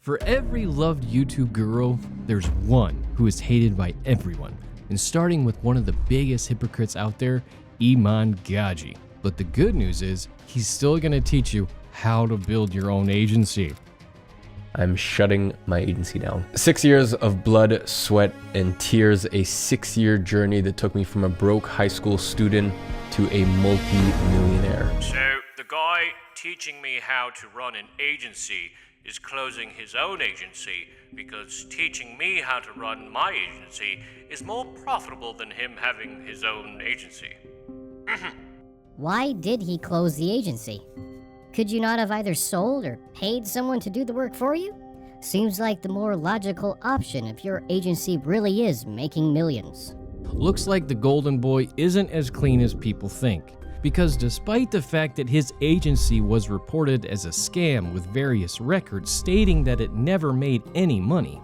For every loved YouTube guru, there's one who is hated by everyone. And starting with one of the biggest hypocrites out there, Iman Gadzhi. But the good news is, he's still gonna teach you how to build your own agency. I'm shutting my agency down. 6 years of blood, sweat, and tears, a 6-year journey that took me from a broke high school student to a multi-millionaire. So the guy teaching me how to run an agency is closing his own agency because teaching me how to run my agency is more profitable than him having his own agency. Why did he close the agency? Could you not have either sold or paid someone to do the work for you? Seems like the more logical option if your agency really is making millions. Looks like the golden boy isn't as clean as people think. Because despite the fact that his agency was reported as a scam with various records stating that it never made any money,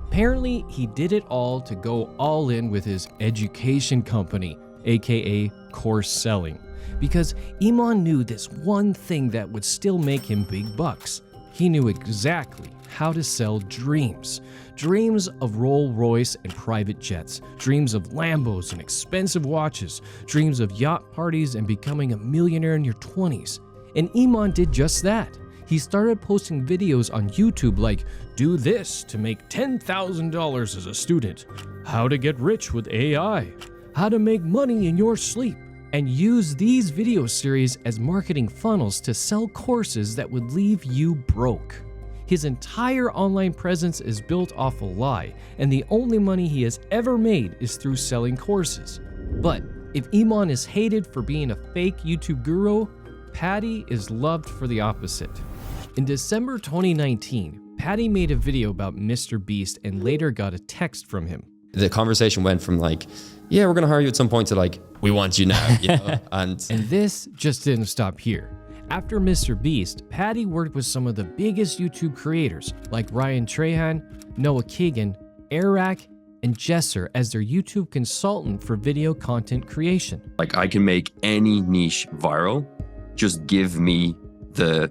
apparently he did it all to go all in with his education company, aka course selling. Because Iman knew this one thing that would still make him big bucks. He knew exactly how to sell dreams. Dreams of Rolls Royce and private jets. Dreams of Lambos and expensive watches. Dreams of yacht parties and becoming a millionaire in your 20s. And Iman did just that. He started posting videos on YouTube like, do this to make $10,000 as a student. How to get rich with AI. How to make money in your sleep. And use these video series as marketing funnels to sell courses that would leave you broke. His entire online presence is built off a lie, and the only money he has ever made is through selling courses. But if Iman is hated for being a fake YouTube guru, Paddy is loved for the opposite. In December 2019, Paddy made a video about MrBeast and later got a text from him. The conversation went from like, yeah, we're gonna hire you at some point to like, we want you now, you know? And this just didn't stop here. After MrBeast, Paddy worked with some of the biggest YouTube creators like Ryan Trahan, Noah Kagan, Eric, and Jesser as their YouTube consultant for video content creation. Like, I can make any niche viral. Just give me the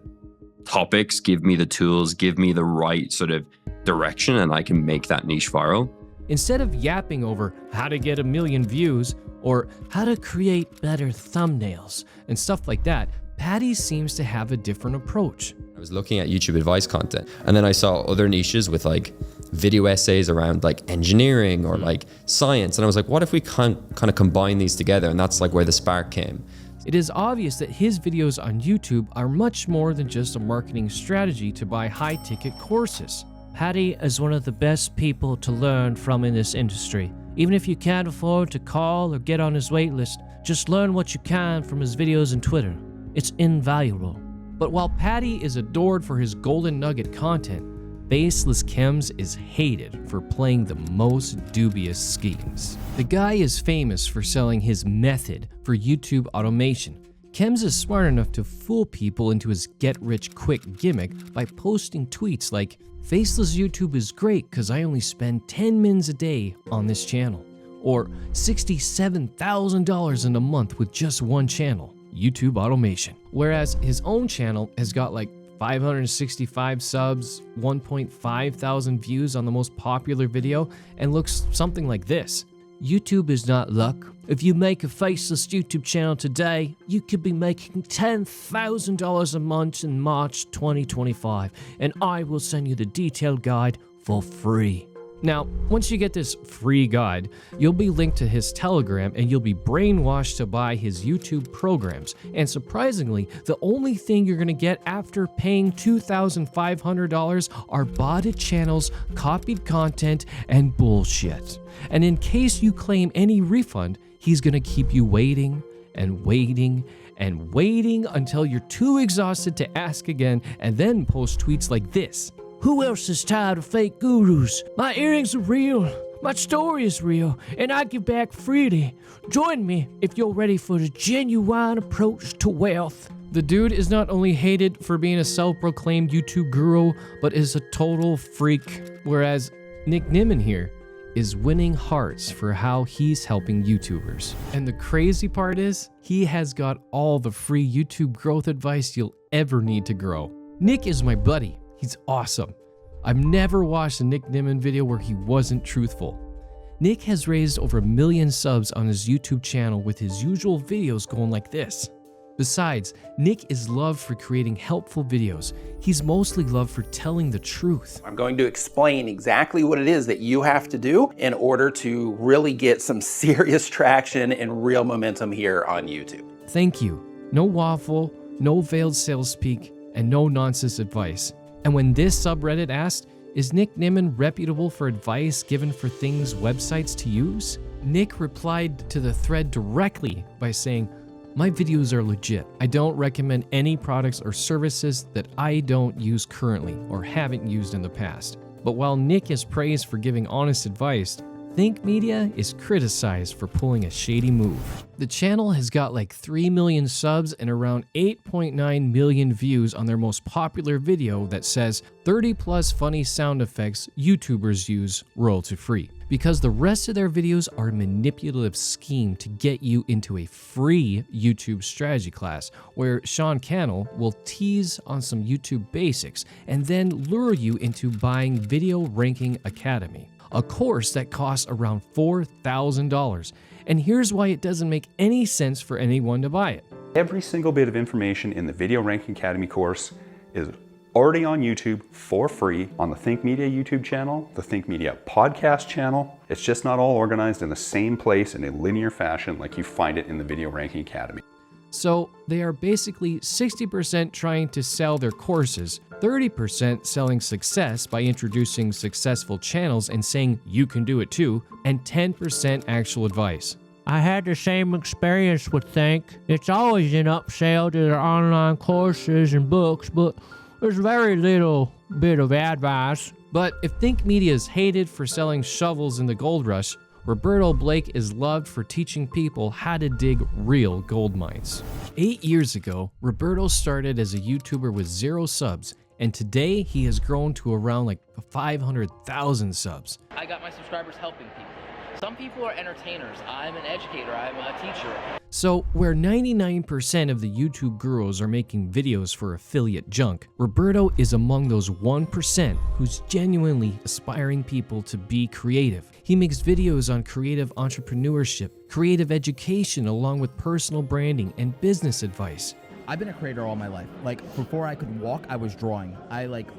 topics, give me the tools, give me the right sort of direction, and I can make that niche viral. Instead of yapping over how to get 1 million views or how to create better thumbnails and stuff like that, Paddy seems to have a different approach. I was looking at YouTube advice content, and then I saw other niches with like video essays around like engineering or like science. And I was like, what if we kind of combine these together? And that's like where the spark came. It is obvious that his videos on YouTube are much more than just a marketing strategy to buy high-ticket courses. Paddy is one of the best people to learn from in this industry. Even if you can't afford to call or get on his waitlist, just learn what you can from his videos and Twitter. It's invaluable. But while Paddy is adored for his golden nugget content, Faceless Chems is hated for playing the most dubious schemes. The guy is famous for selling his method for YouTube automation. Chems is smart enough to fool people into his get-rich-quick gimmick by posting tweets like, "Faceless YouTube is great because I only spend 10 mins a day on this channel," or $67,000 in a month with just one channel, YouTube automation. Whereas his own channel has got like 565 subs, 1.5 thousand views on the most popular video, and looks something like this. YouTube is not luck. If you make a faceless YouTube channel today, you could be making $10,000 a month in March 2025, and I will send you the detailed guide for free. Now, once you get this free guide, you'll be linked to his Telegram and you'll be brainwashed to buy his YouTube programs. And surprisingly, the only thing you're going to get after paying $2,500 are botted channels, copied content, and bullshit. And in case you claim any refund, he's going to keep you waiting and waiting and waiting until you're too exhausted to ask again, and then post tweets like this. Who else is tired of fake gurus? My earrings are real, my story is real, and I give back freely. Join me if you're ready for the genuine approach to wealth. The dude is not only hated for being a self-proclaimed YouTube guru, but is a total freak. Whereas Nick Nimmin here is winning hearts for how he's helping YouTubers. And the crazy part is, he has got all the free YouTube growth advice you'll ever need to grow. Nick is my buddy. He's awesome. I've never watched a Nick Nimmin video where he wasn't truthful. Nick has raised over 1 million subs on his YouTube channel with his usual videos going like this. Besides, Nick is loved for creating helpful videos. He's mostly loved for telling the truth. I'm going to explain exactly what it is that you have to do in order to really get some serious traction and real momentum here on YouTube. Thank you. No waffle, no veiled sales speak, and no nonsense advice. And when this subreddit asked, is Nick Nimmin reputable for advice given for things websites to use? Nick replied to the thread directly by saying, my videos are legit. I don't recommend any products or services that I don't use currently or haven't used in the past. But while Nick is praised for giving honest advice, Think Media is criticized for pulling a shady move. The channel has got like 3 million subs and around 8.9 million views on their most popular video that says 30 plus funny sound effects YouTubers use royalty free. Because the rest of their videos are a manipulative scheme to get you into a free YouTube strategy class where Sean Cannell will tease on some YouTube basics and then lure you into buying Video Ranking Academy, a course that costs around $4,000. And here's why it doesn't make any sense for anyone to buy it. Every single bit of information in the Video Ranking Academy course is already on YouTube for free on the Think Media YouTube channel, the Think Media podcast channel. It's just not all organized in the same place in a linear fashion like you find it in the Video Ranking Academy. So they are basically 60% trying to sell their courses, 30% selling success by introducing successful channels and saying you can do it too, and 10% actual advice. I had the same experience with Think. It's always an upsell to their online courses and books, but there's very little bit of advice. But if Think Media is hated for selling shovels in the gold rush, Roberto Blake is loved for teaching people how to dig real gold mines. 8 years ago, Roberto started as a YouTuber with 0 subs, and today he has grown to around like 500,000 subs. I got my subscribers helping people. Some people are entertainers. I'm an educator. I'm a teacher. So, where 99% of the YouTube gurus are making videos for affiliate junk, Roberto is among those 1% who's genuinely aspiring people to be creative. He makes videos on creative entrepreneurship, creative education, along with personal branding and business advice. I've been a creator all my life. Like, before I could walk, I was drawing.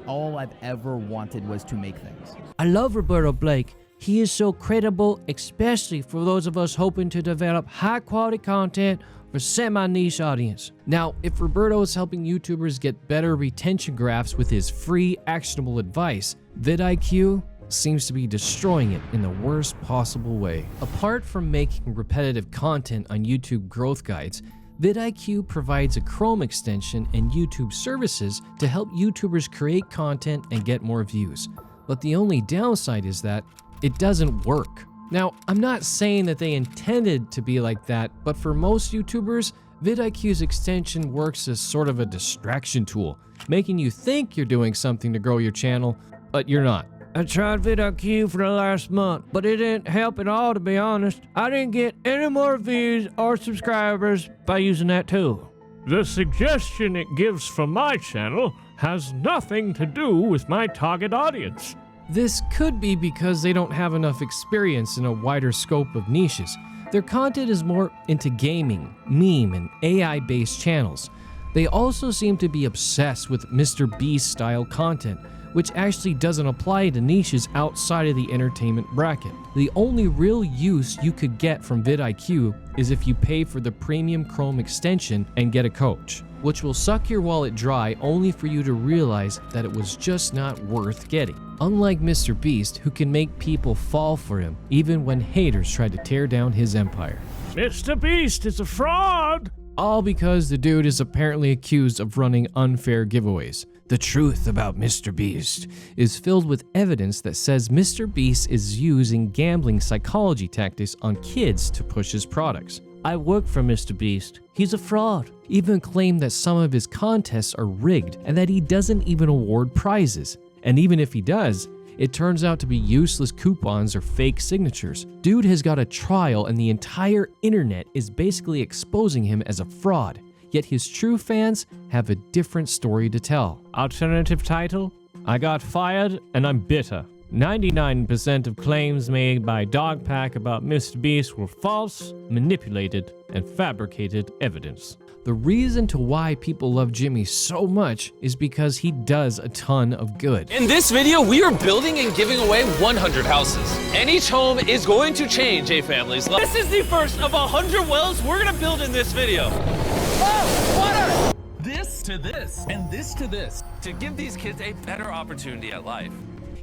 All I've ever wanted was to make things. I love Roberto Blake. He is so credible, especially for those of us hoping to develop high-quality content for semi-niche audience. Now, if Roberto is helping YouTubers get better retention graphs with his free, actionable advice, vidIQ seems to be destroying it in the worst possible way. Apart from making repetitive content on YouTube growth guides, vidIQ provides a Chrome extension and YouTube services to help YouTubers create content and get more views. But the only downside is that it doesn't work. Now, I'm not saying that they intended to be like that, but for most YouTubers, vidIQ's extension works as sort of a distraction tool, making you think you're doing something to grow your channel, but you're not. I tried vidIQ for the last month, but it didn't help at all, to be honest. I didn't get any more views or subscribers by using that tool. The suggestion it gives for my channel has nothing to do with my target audience. This could be because they don't have enough experience in a wider scope of niches. Their content is more into gaming, meme, and AI-based channels. They also seem to be obsessed with MrBeast style content, which actually doesn't apply to niches outside of the entertainment bracket. The only real use you could get from vidIQ is if you pay for the premium Chrome extension and get a coach, which will suck your wallet dry only for you to realize that it was just not worth getting. Unlike MrBeast, who can make people fall for him even when haters try to tear down his empire. MrBeast is a fraud! All because the dude is apparently accused of running unfair giveaways. The truth about MrBeast is filled with evidence that says MrBeast is using gambling psychology tactics on kids to push his products. I work for MrBeast. He's a fraud. Even claimed that some of his contests are rigged and that he doesn't even award prizes. And even if he does, it turns out to be useless coupons or fake signatures. Dude has got a trial and the entire internet is basically exposing him as a fraud. Yet his true fans have a different story to tell. Alternative title? I got fired and I'm bitter. 99% of claims made by Dogpack about MrBeast were false, manipulated, and fabricated evidence. The reason to why people love Jimmy so much is because he does a ton of good. In this video, we are building and giving away 100 houses. And each home is going to change a family's life. This is the first of 100 wells we're gonna build in this video. Oh, water! This to this, and this to this, to give these kids a better opportunity at life.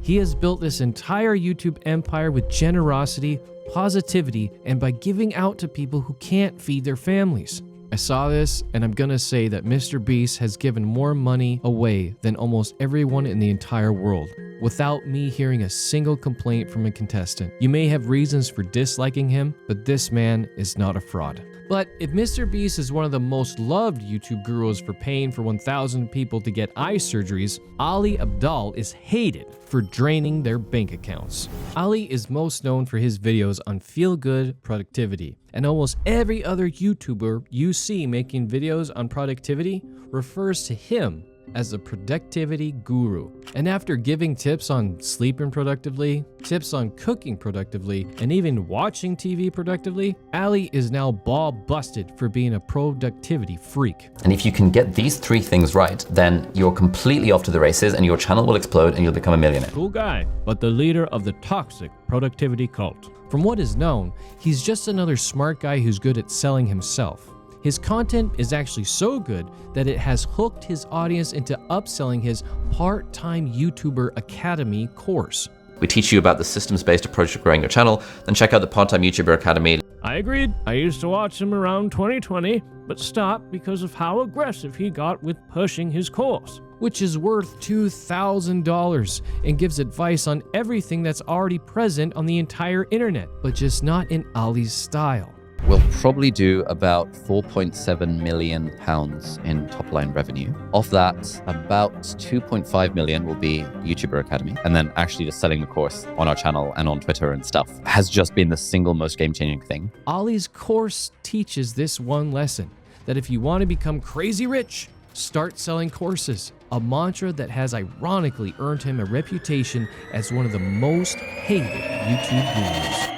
He has built this entire YouTube empire with generosity, positivity, and by giving out to people who can't feed their families. I saw this, and I'm gonna say that MrBeast has given more money away than almost everyone in the entire world, without me hearing a single complaint from a contestant. You may have reasons for disliking him, but this man is not a fraud. But if MrBeast is one of the most loved YouTube gurus for paying for 1,000 people to get eye surgeries, Ali Abdaal is hated for draining their bank accounts. Ali is most known for his videos on feel-good productivity, and almost every other YouTuber you see making videos on productivity refers to him as a productivity guru. And after giving tips on sleeping productively, tips on cooking productively, and even watching TV productively, Ali is now ball busted for being a productivity freak. And if you can get these 3 things right, then you're completely off to the races and your channel will explode and you'll become a millionaire. Cool guy, but the leader of the toxic productivity cult. From what is known, he's just another smart guy who's good at selling himself. His content is actually so good that it has hooked his audience into upselling his part-time YouTuber Academy course. We teach you about the systems-based approach to growing your channel, then check out the Part-Time YouTuber Academy. I agreed. I used to watch him around 2020, but stopped because of how aggressive he got with pushing his course. Which is worth $2,000 and gives advice on everything that's already present on the entire internet, but just not in Ali's style. We'll probably do about £4.7 million in top line revenue. Of that, about 2.5 million will be YouTuber Academy. And then actually just selling the course on our channel and on Twitter and stuff has just been the single most game-changing thing. Ali's course teaches this one lesson, that if you want to become crazy rich, start selling courses. A mantra that has ironically earned him a reputation as one of the most hated YouTube gurus.